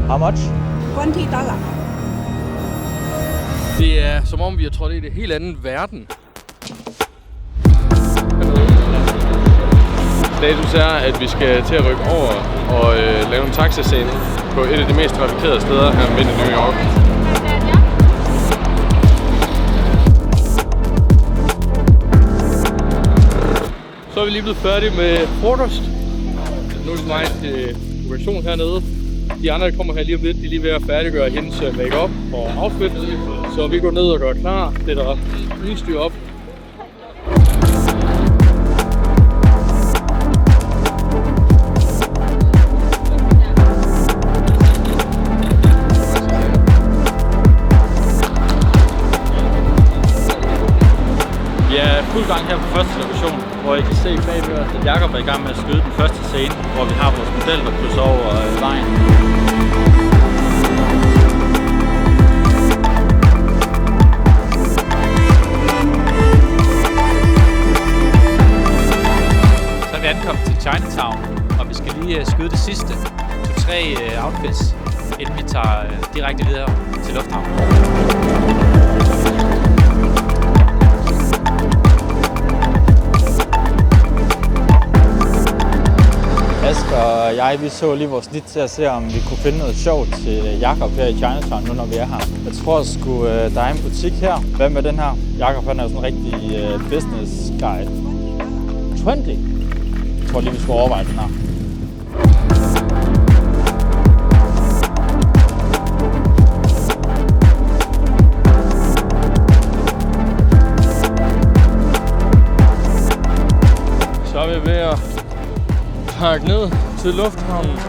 How much? $20. Det er som om vi har trådt i en helt anden verden. Status er, at vi skal til at rykke over og lave en taxascene på et af de mest trafikerede steder her midt i New York. Så er vi lige blevet færdige med frokost. Nu er det mig til operation hernede. De andre, der kommer her lige om lidt, de er lige ved at færdiggøre hendes make-up og outfit. Så vi går ned og gør klar. Det der udstyr op. Vi er fuld gang her på første lokation, hvor I kan se bagved os, at Jakob er i gang med at skyde den første scene, hvor vi har vores model, der krydser over vejen. Så er vi ankommet til Chinatown, og vi skal lige skyde det sidste 2-3 outfits, inden vi tager direkte videre til lufthavnen. Asger og jeg, vi så lige vores snit til at se, om vi kunne finde noget sjovt til Jakob her i Chinatown, nu når vi er her. Jeg tror sgu, der er en butik her. Hvad med den her? Jakob han er jo sådan en rigtig business guy. 20? Jeg tror lige, vi skulle overveje den her. Så er vi ved at pakke ned til lufthavnen.